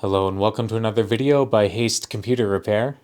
Hello and welcome to another video by Haste Computer Repair.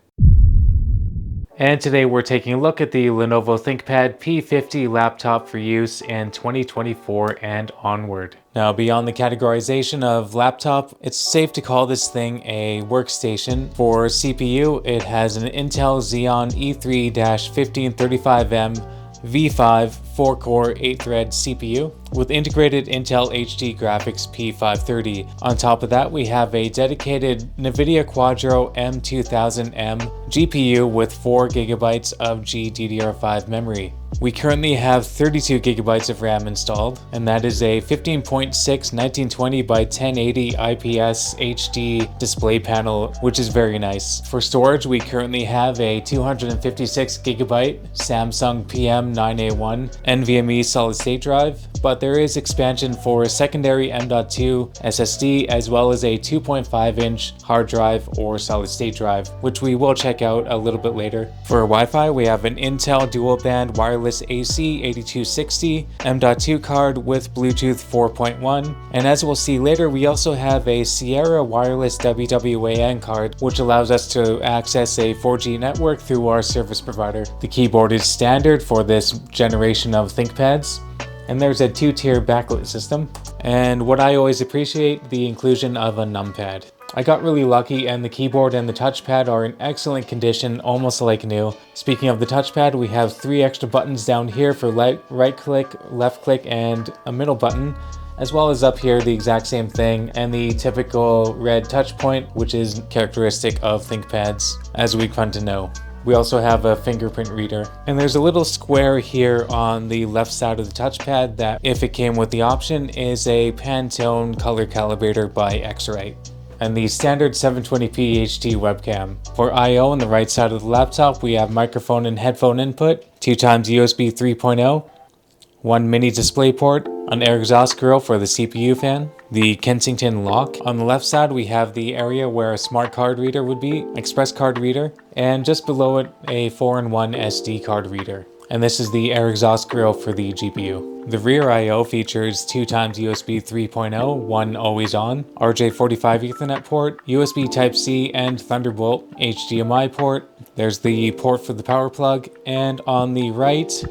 And today we're taking a look at the Lenovo Thinkpad P50 Laptop for use in 2024 and onward. Now, beyond the categorization of laptop, it's safe to call this thing a workstation. For CPU, it has an Intel Xeon E3-1535M V5 4-core 8-thread CPU with integrated Intel HD graphics P530. On top of that, we have a dedicated NVIDIA Quadro M2000M GPU with 4GB of GDDR5 memory. We currently have 32GB of RAM installed, and that is a 15.6 1920 by 1080 IPS HD display panel, which is very nice. For storage, we currently have a 256GB Samsung PM9A1 NVMe solid-state drive, but there is expansion for a secondary M.2 SSD as well as a 2.5-inch hard drive or solid-state drive, which we will check out a little bit later. For Wi-Fi, we have an Intel dual-band wireless AC 8260 M.2 card with Bluetooth 4.1, and as we'll see later, we also have a Sierra wireless WWAN card, which allows us to access a 4G network through our service provider. The keyboard is standard for this generation of ThinkPads, and there's a 2-tier backlit system. And what I always appreciate, the inclusion of a numpad. I got really lucky and the keyboard and the touchpad are in excellent condition, almost like new. Speaking of the touchpad, we have 3 extra buttons down here for right click, left click, and a middle button, as well as up here the exact same thing, and the typical red touch point, which is characteristic of ThinkPads, as we come to know. We also have a fingerprint reader. And there's a little square here on the left side of the touchpad that, if it came with the option, is a Pantone color calibrator by Xrite. And the standard 720p HD webcam. For I/O on the right side of the laptop, we have microphone and headphone input, 2x USB 3.0, 1 mini display port, an air exhaust grill for the CPU fan, the Kensington lock. On the left side, we have the area where a smart card reader would be, express card reader, and just below it, a 4-in-1 SD card reader. And this is the air exhaust grill for the GPU. The rear I/O features 2x USB 3.0, 1 always on, RJ45 Ethernet port, USB Type-C and Thunderbolt HDMI port. There's the port for the power plug, and on the right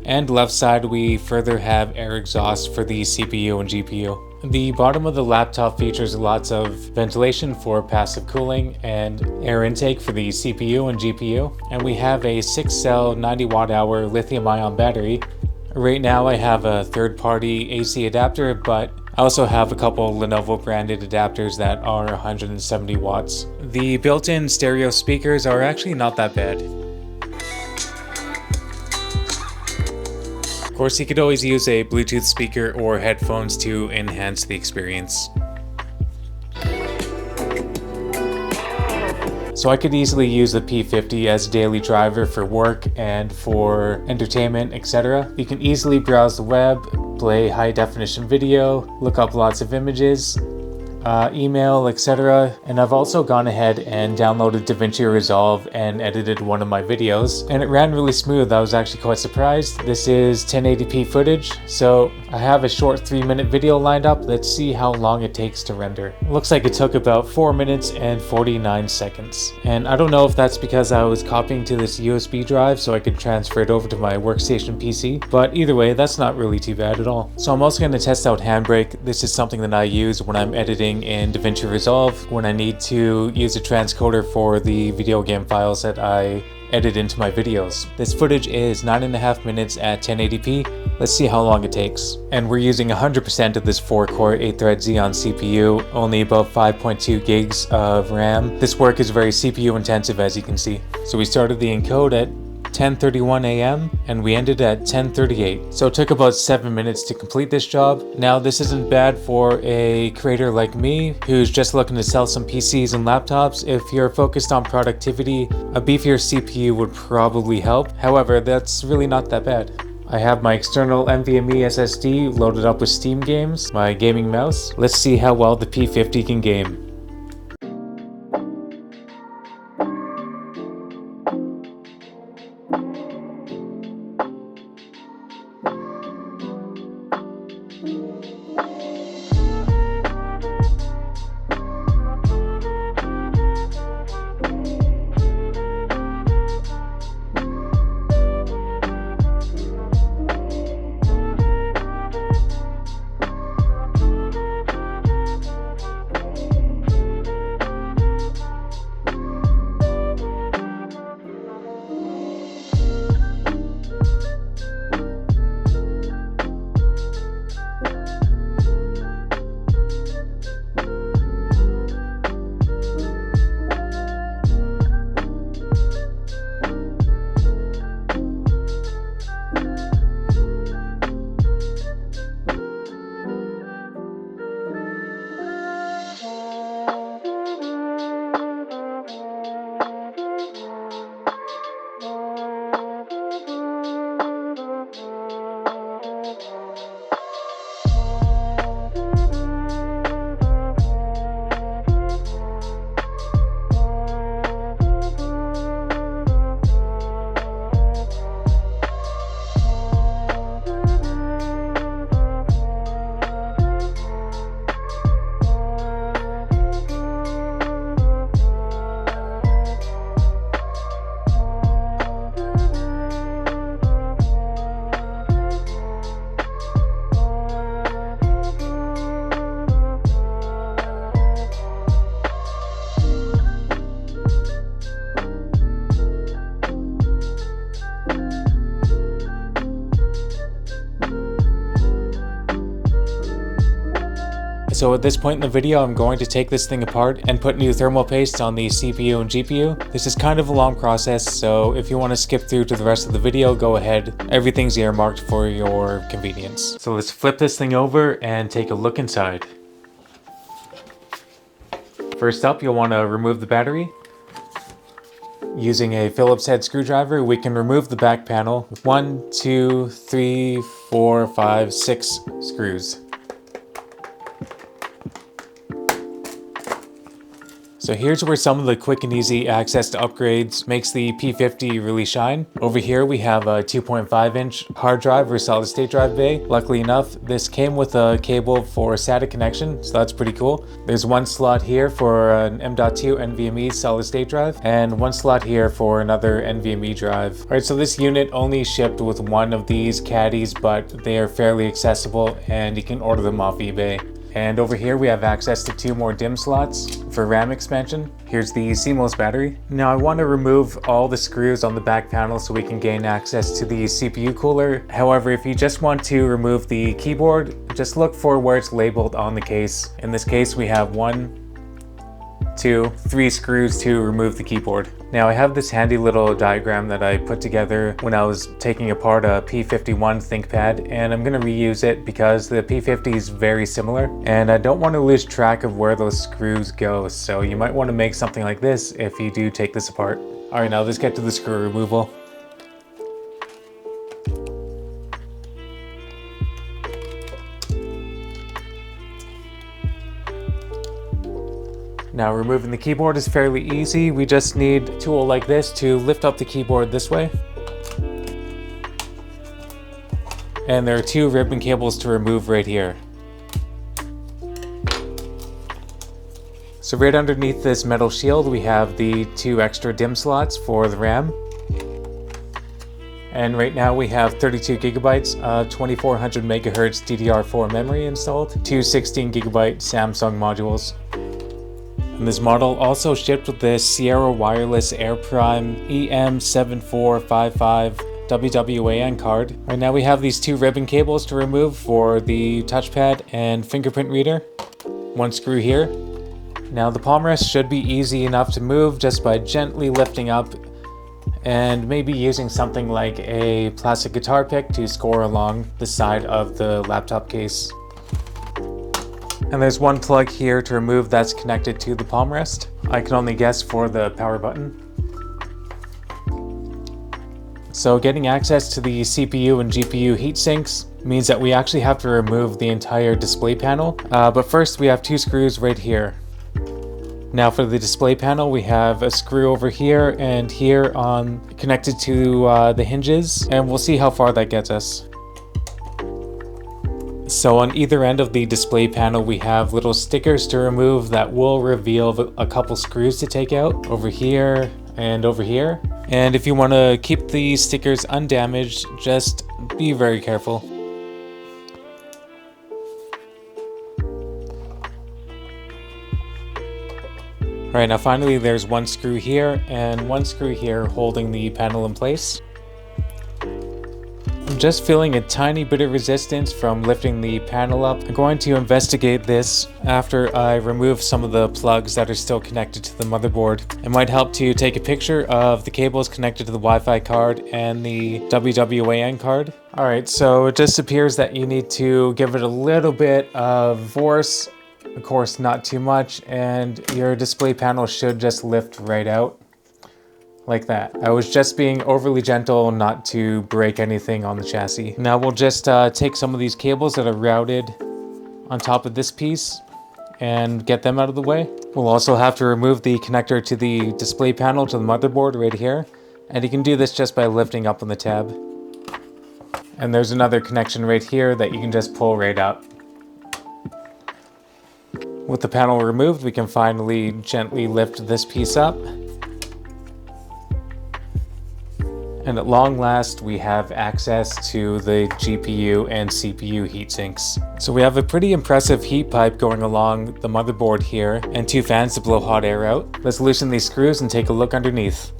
and left side, we further have air exhaust for the CPU and GPU. The bottom of the laptop features lots of ventilation for passive cooling and air intake for the CPU and GPU. And we have a 6-cell 90-watt-hour lithium-ion battery. Right now I have a third-party AC adapter, but I also have a couple Lenovo branded adapters that are 170 watts. The built-in stereo speakers are actually not that bad. Of course, you could always use a Bluetooth speaker or headphones to enhance the experience. So I could easily use the P50 as a daily driver for work and for entertainment, etc. You can easily browse the web, play high-definition video, look up lots of images, email, etc. And I've also gone ahead and downloaded Davinci Resolve and edited one of my videos, and it ran really smooth. I was actually quite surprised. This is 1080p footage, so I have a short 3-minute video lined up. Let's see how long it takes to render. It looks like it took about 4 minutes and 49 seconds. And I don't know if that's because I was copying to this USB drive so I could transfer it over to my workstation PC, but either way, that's not really too bad at all. So I'm also going to test out Handbrake. This is something that I use when I'm editing in Davinci Resolve when I need to use a transcoder for the video game files that I edit into my videos. This footage is 9.5 minutes at 1080p. Let's see how long it takes. And we're using 100% of this 4-core 8-thread Xeon CPU, only about 5.2 gigs of RAM. This work is very CPU intensive, as you can see. So we started the encode at 10:31 a.m. and we ended at 10:38. So it took about 7 minutes to complete this job. Now, this isn't bad for a creator like me who's just looking to sell some PCs and laptops. If you're focused on productivity, a beefier CPU would probably help. However, that's really not that bad. I have my external NVMe SSD loaded up with Steam games, my gaming mouse. Let's see how well the P50 can game. So at this point in the video, I'm going to take this thing apart and put new thermal paste on the CPU and GPU. This is kind of a long process, so if you want to skip through to the rest of the video, go ahead. Everything's earmarked for your convenience. So let's flip this thing over and take a look inside. First up, you'll want to remove the battery. Using a Phillips head screwdriver, we can remove the back panel with 1, 2, 3, 4, 5, 6 screws. So here's where some of the quick and easy access to upgrades makes the P50 really shine. Over here we have a 2.5-inch hard drive or solid state drive bay. Luckily enough, this came with a cable for SATA connection, so that's pretty cool. There's one slot here for an M.2 NVMe solid state drive, and one slot here for another NVMe drive. Alright, so this unit only shipped with one of these caddies, but they are fairly accessible and you can order them off eBay. And over here we have access to 2 more DIMM slots for RAM expansion. Here's the CMOS battery. Now I want to remove all the screws on the back panel so we can gain access to the CPU cooler. However, if you just want to remove the keyboard, just look for where it's labeled on the case. In this case we have 1, 2, 3 screws to remove the keyboard. Now I have this handy little diagram that I put together when I was taking apart a P51 ThinkPad, and I'm going to reuse it because the P50 is very similar and I don't want to lose track of where those screws go, so you might want to make something like this if you do take this apart. Alright, now let's get to the screw removal. Now removing the keyboard is fairly easy. We just need a tool like this to lift up the keyboard this way. And there are 2 ribbon cables to remove right here. So right underneath this metal shield we have the 2 extra DIMM slots for the RAM. And right now we have 32 gigabytes of 2400 megahertz DDR4 memory installed, 2 16 gigabyte Samsung modules. And this model also shipped with the Sierra Wireless AirPrime EM7455 WWAN card. Right now we have these 2 ribbon cables to remove for the touchpad and fingerprint reader. 1 screw here. Now the palm rest should be easy enough to move just by gently lifting up and maybe using something like a plastic guitar pick to score along the side of the laptop case. And there's 1 plug here to remove that's connected to the palm rest. I can only guess for the power button. So getting access to the CPU and GPU heat sinks means that we actually have to remove the entire display panel. But first we have 2 screws right here. Now for the display panel we have a screw over here and here on connected to the hinges, and we'll see how far that gets us. So on either end of the display panel we have little stickers to remove that will reveal a couple screws to take out over here and over here. And if you want to keep the stickers undamaged, just be very careful. Alright, now finally there's 1 screw here and 1 screw here holding the panel in place. I'm just feeling a tiny bit of resistance from lifting the panel up. I'm going to investigate this after I remove some of the plugs that are still connected to the motherboard. It might help to take a picture of the cables connected to the Wi-Fi card and the WWAN card. Alright, so it just appears that you need to give it a little bit of force, of course not too much, and your display panel should just lift right out. Like that. I was just being overly gentle not to break anything on the chassis. Now we'll just take some of these cables that are routed on top of this piece and get them out of the way. We'll also have to remove the connector to the display panel to the motherboard right here. And you can do this just by lifting up on the tab. And there's another connection right here that you can just pull right up. With the panel removed, we can finally gently lift this piece up. And at long last, we have access to the GPU and CPU heatsinks. So we have a pretty impressive heat pipe going along the motherboard here, and 2 fans to blow hot air out. Let's loosen these screws and take a look underneath.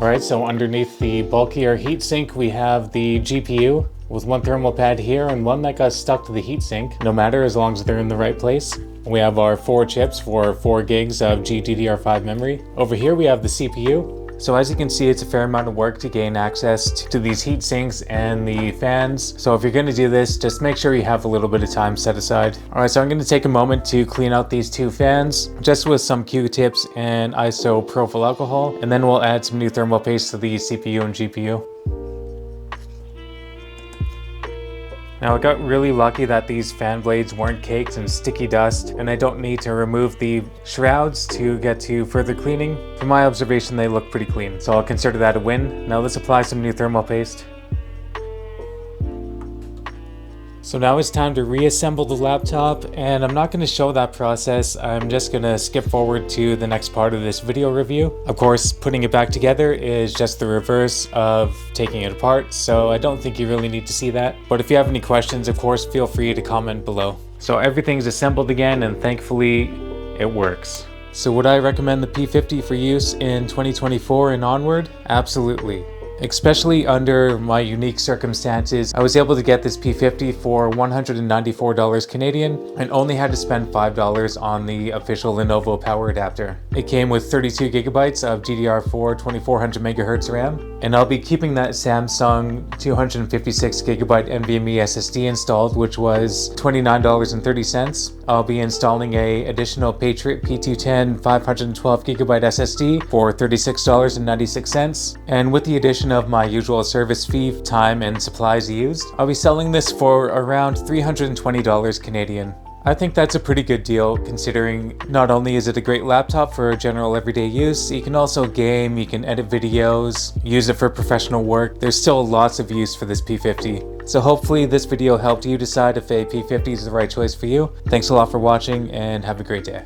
Alright, so underneath the bulkier heatsink we have the GPU with one thermal pad here and one that got stuck to the heatsink, no matter as long as they're in the right place. We have our 4 chips for 4 gigs of GDDR5 memory. Over here we have the CPU. So as you can see, it's a fair amount of work to gain access to these heat sinks and the fans. So if you're going to do this, just make sure you have a little bit of time set aside. Alright, so I'm going to take a moment to clean out these 2 fans, just with some Q-tips and isopropyl alcohol, and then we'll add some new thermal paste to the CPU and GPU. Now I got really lucky that these fan blades weren't caked in sticky dust, and I don't need to remove the shrouds to get to further cleaning. From my observation, they look pretty clean, so I'll consider that a win. Now let's apply some new thermal paste. So now it's time to reassemble the laptop, and I'm not going to show that process. I'm just going to skip forward to the next part of this video review. Of course, putting it back together is just the reverse of taking it apart, so I don't think you really need to see that. But if you have any questions, of course, feel free to comment below. So everything's assembled again, and thankfully it works. So would I recommend the P50 for use in 2024 and onward? Absolutely. Especially under my unique circumstances, I was able to get this P50 for $194 Canadian and only had to spend $5 on the official Lenovo power adapter. It came with 32 gigabytes of DDR4 2400 MHz RAM, and I'll be keeping that Samsung 256 gigabyte NVMe SSD installed, which was $29.30. I'll be installing a additional Patriot P210 512 gigabyte SSD for $36.96, and with the addition of my usual service fee, time, and supplies used, I'll be selling this for around $320 Canadian. I think that's a pretty good deal, considering not only is it a great laptop for general everyday use, you can also game, you can edit videos, use it for professional work. There's still lots of use for this P50. So hopefully this video helped you decide if a P50 is the right choice for you. Thanks a lot for watching, and have a great day.